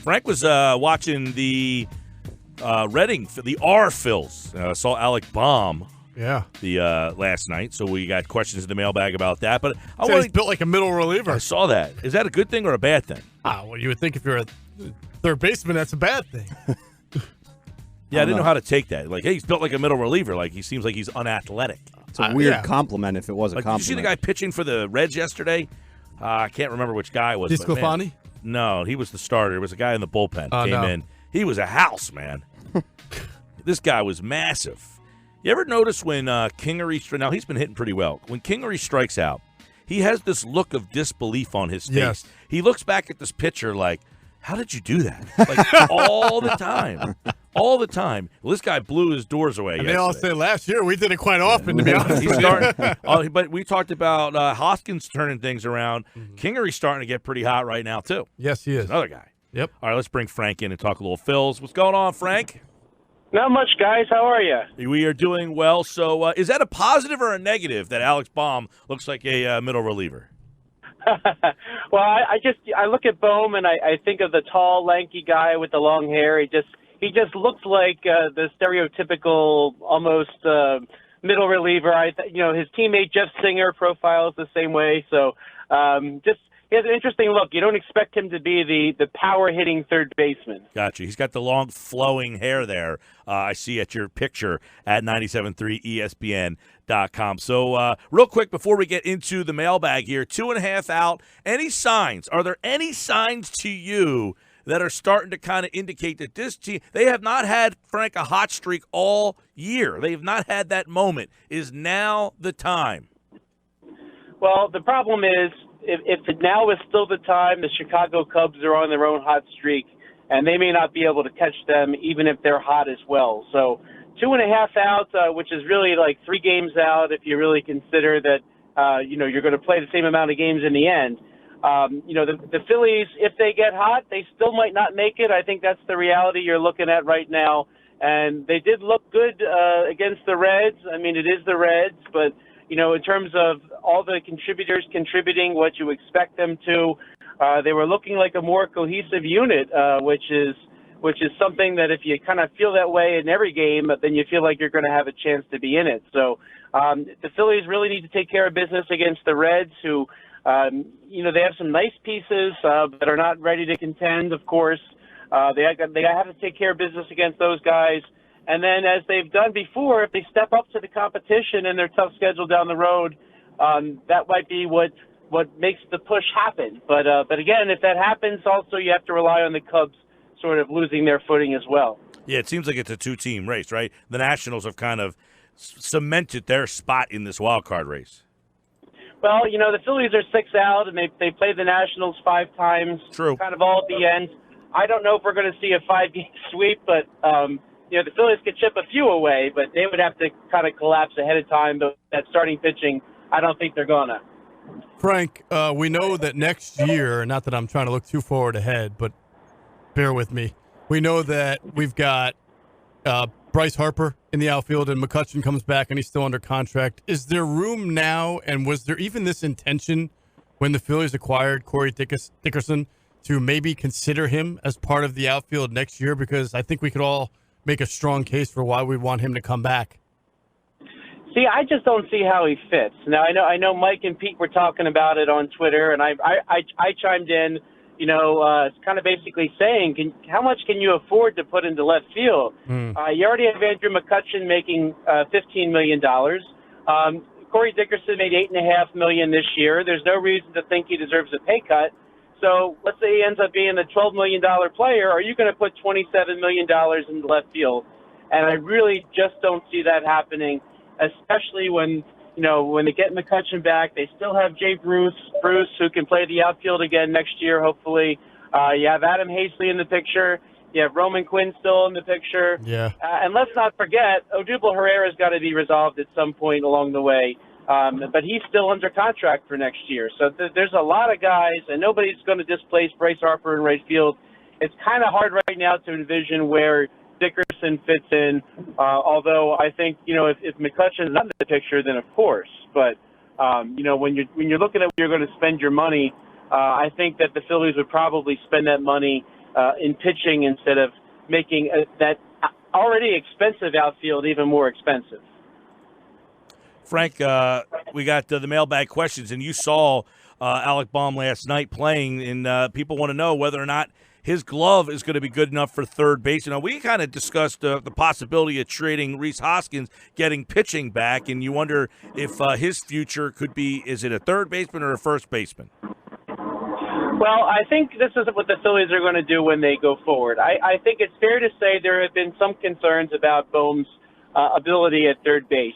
Frank was watching the Reading, the Phils. Saw Alec Bohm. Yeah. The last night, so we got questions in the mailbag about that. But he's built like a middle reliever. I saw that. Is that a good thing or a bad thing? Well, you would think if you're a third baseman, that's a bad thing. Yeah, I didn't know how to take that. Like, hey, he's built like a middle reliever. Like, he seems like he's unathletic. It's a weird compliment if it was a compliment. Did you see the guy pitching for the Reds yesterday? I can't remember which guy it was. DeSclafani? No, he was the starter. It was a guy in the bullpen. Came in. He was a house, man. This guy was massive. You ever notice when Kingery – now, he's been hitting pretty well. When Kingery strikes out, he has this look of disbelief on his face. Yes. He looks back at this pitcher like, how did you do that? Like, all the time. All the time. Well, this guy blew his doors away yesterday. They all say last year we did it quite often, to be honest. But we talked about Hoskins turning things around. Kingery's starting to get pretty hot right now, too. Yes, he is. He's another guy. Yep. All right, let's bring Frank in and talk a little Phils. What's going on, Frank? Not much, guys. How are you? We are doing well. So is that a positive or a negative that Alec Bohm looks like a middle reliever? Well, I look at Bohm and I think of the tall, lanky guy with the long hair. He just looks like the stereotypical, almost middle reliever. His teammate Jeff Singer profiles the same way. So he has an interesting look. You don't expect him to be the power-hitting third baseman. Gotcha. He's got the long, flowing hair there. I see at your picture at 97.3 ESPN.com. So real quick, before we get into the mailbag here, 2.5 out. Any signs? Are there any signs to you that are starting to kind of indicate that this team, they have not had, Frank, a hot streak all year. They have not had that moment. Is now the time? Well, the problem is, if now is still the time, the Chicago Cubs are on their own hot streak, and they may not be able to catch them even if they're hot as well. So 2.5 out, which is really like 3 games out if you really consider that, you're going to play the same amount of games in the end. The Phillies, if they get hot, they still might not make it. I think that's the reality you're looking at right now. And they did look good against the Reds. I mean, it is the Reds, but in terms of all the contributors contributing what you expect them to, they were looking like a more cohesive unit, which is something that if you kind of feel that way in every game, then you feel like you're going to have a chance to be in it. So the Phillies really need to take care of business against the Reds, who, they have some nice pieces that are not ready to contend, of course. They have to take care of business against those guys. And then, as they've done before, if they step up to the competition and their tough schedule down the road, that might be what makes the push happen. But again, if that happens, also you have to rely on the Cubs sort of losing their footing as well. Yeah, it seems like it's a 2-team race, right? The Nationals have kind of cemented their spot in this wild card race. Well, the Phillies are 6 out, and they played the Nationals 5 times. True. Kind of all at the end. I don't know if we're going to see a 5-game sweep, but the Phillies could chip a few away, but they would have to kind of collapse ahead of time. But that starting pitching, I don't think they're going to. Frank, we know that next year, not that I'm trying to look too forward ahead, but bear with me. We know that we've got Bryce Harper in the outfield, and McCutchen comes back, and he's still under contract. Is there room now, and was there even this intention when the Phillies acquired Corey Dickerson to maybe consider him as part of the outfield next year? Because I think we could all make a strong case for why we want him to come back. See, I just don't see how he fits. Now, I know Mike and Pete were talking about it on Twitter, and I chimed in, kind of basically saying, how much can you afford to put into left field? You already have Andrew McCutchen making $15 million. Corey Dickerson made $8.5 million this year. There's no reason to think he deserves a pay cut. So let's say he ends up being a $12 million player. Are you going to put $27 million into left field? And I really just don't see that happening, especially when they get McCutchen back. They still have Jay Bruce, who can play the outfield again next year, hopefully. You have Adam Hazley in the picture. You have Roman Quinn still in the picture. Yeah. And let's not forget, Odubel Herrera's got to be resolved at some point along the way. But he's still under contract for next year. So there's a lot of guys, and nobody's going to displace Bryce Harper in right field. It's kind of hard right now to envision where Dickerson fits in, although I think, if McCutchen's not in the picture, then of course. But, when you're looking at where you're going to spend your money, I think that the Phillies would probably spend that money in pitching instead of making that already expensive outfield even more expensive. Frank, we got the mailbag questions, and you saw Alec Bohm last night playing, and people want to know whether or not his glove is going to be good enough for third base. You know, we kind of discussed the possibility of trading Rhys Hoskins, getting pitching back, and you wonder if his future could be, is it a third baseman or a first baseman? Well, I think this is what the Phillies are going to do when they go forward. I think it's fair to say there have been some concerns about Bohm's ability at third base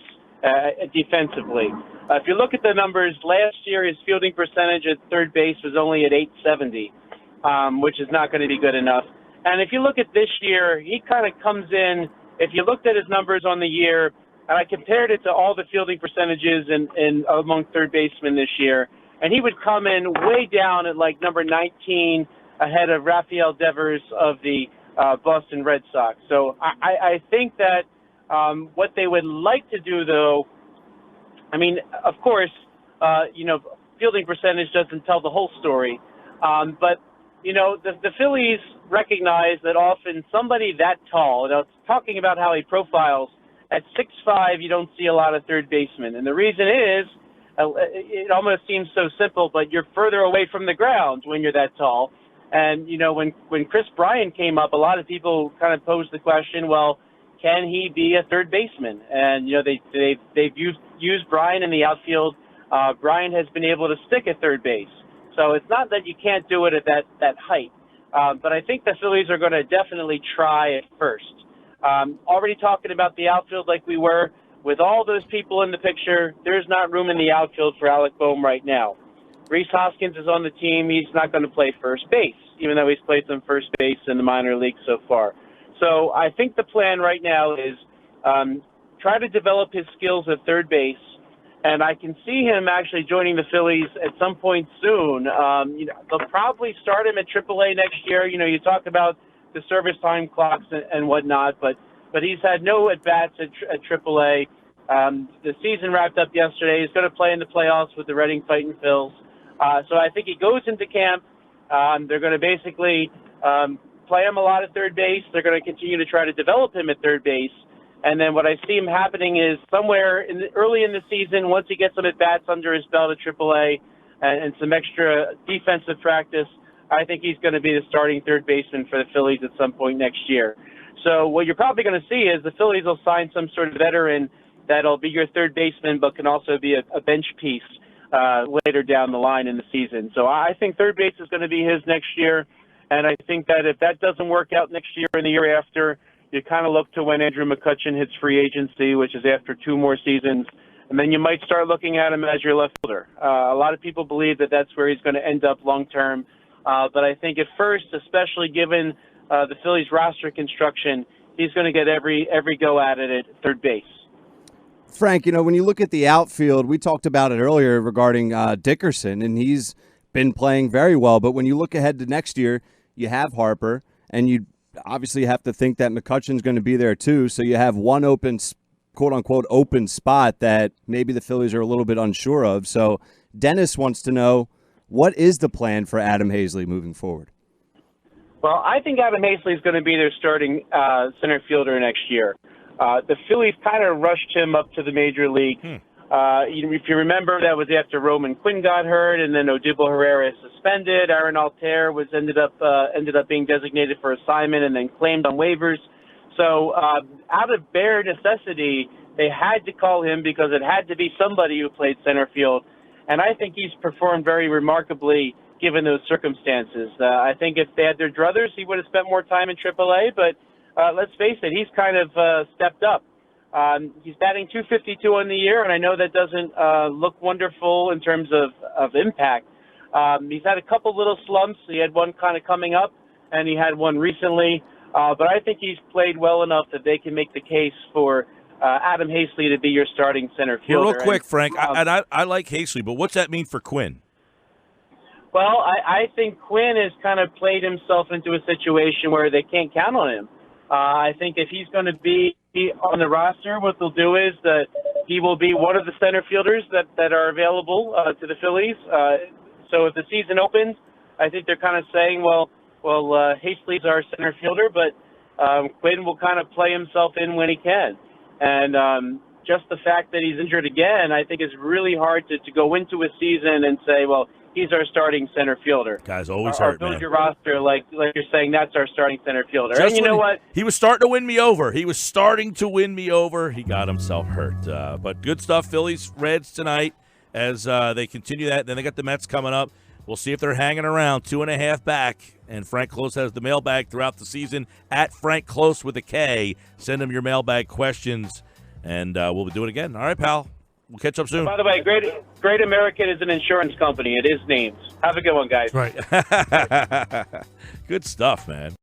defensively. If you look at the numbers, last year his fielding percentage at third base was only at .870. Which is not going to be good enough. And if you look at this year, he kind of comes in, if you looked at his numbers on the year, and I compared it to all the fielding percentages in among third basemen this year, and he would come in way down at like number 19 ahead of Rafael Devers of the Boston Red Sox. So I think that what they would like to do, though, I mean, of course, fielding percentage doesn't tell the whole story, but you know, the Phillies recognize that often somebody that tall, talking about how he profiles, at 6'5", you don't see a lot of third basemen. And the reason is, it almost seems so simple, but you're further away from the ground when you're that tall. And, you know, when Chris Bryant came up, a lot of people kind of posed the question, well, can he be a third baseman? And, you know, they've used Bryant in the outfield. Bryant has been able to stick at third base. So it's not that you can't do it at that height. But I think the Phillies are going to definitely try at first. Already talking about the outfield like we were, with all those people in the picture, there's not room in the outfield for Alec Bohm right now. Rhys Hoskins is on the team. He's not going to play first base, even though he's played some first base in the minor leagues so far. So I think the plan right now is try to develop his skills at third base. And I can see him actually joining the Phillies at some point soon. They'll probably start him at AAA next year. You know, you talk about the service time clocks and whatnot, but he's had no at-bats at AAA. The season wrapped up yesterday. He's going to play in the playoffs with the Reading Fighting Phils. So I think he goes into camp. They're going to basically play him a lot at third base. They're going to continue to try to develop him at third base. And then what I see him happening is somewhere early in the season, once he gets some at-bats under his belt at AAA and some extra defensive practice, I think he's going to be the starting third baseman for the Phillies at some point next year. So what you're probably going to see is the Phillies will sign some sort of veteran that'll be your third baseman but can also be a bench piece later down the line in the season. So I think third base is going to be his next year. And I think that if that doesn't work out next year and the year after, you kind of look to when Andrew McCutchen hits free agency, which is after 2 more seasons, and then you might start looking at him as your left fielder. A lot of people believe that that's where he's going to end up long term, but I think at first, especially given the Phillies roster construction, he's going to get every go at it at third base. Frank, you know, when you look at the outfield, we talked about it earlier regarding Dickerson, and he's been playing very well. But when you look ahead to next year, you have Harper, and you obviously have to think that McCutchen's going to be there too. So you have one open, quote-unquote, open spot that maybe the Phillies are a little bit unsure of. So Dennis wants to know, what is the plan for Adam Hazley moving forward? Well, I think Adam Hazley is going to be their starting center fielder next year. The Phillies kind of rushed him up to the major league. If you remember, that was after Roman Quinn got hurt, and then Odubel Herrera is suspended. Aaron Altair ended up being designated for assignment and then claimed on waivers. So out of bare necessity, they had to call him because it had to be somebody who played center field. And I think he's performed very remarkably given those circumstances. I think if they had their druthers, he would have spent more time in AAA. But let's face it, he's kind of stepped up. He's batting .252 on the year, and I know that doesn't look wonderful in terms of impact. He's had a couple little slumps. He had one kind of coming up, and he had one recently. But I think he's played well enough that they can make the case for Adam Hazley to be your starting center fielder. Real quick, Frank, I like Hazley, but what's that mean for Quinn? Well, I think Quinn has kind of played himself into a situation where they can't count on him. I think if he's going to be on the roster, what they'll do is that he will be one of the center fielders that are available to the Phillies. So if the season opens, I think they're kind of saying, well, Well, Hastley's our center fielder, but Quinn will kind of play himself in when he can. And just the fact that he's injured again, I think is really hard to go into a season and say, well, he's our starting center fielder. Guys always or hurt, build man. your roster like you're saying that's our starting center fielder. Just and you know what? He was starting to win me over. He got himself hurt. But good stuff, Phillies, Reds tonight as they continue that. Then they got the Mets coming up. We'll see if they're hanging around 2.5 back. And Frank Klose has the mailbag throughout the season at Frank Klose with a K. Send him your mailbag questions, and we'll do it again. All right, pal. We'll catch up soon. By the way, Great American is an insurance company. It is named. Have a good one, guys. Right. Good stuff, man.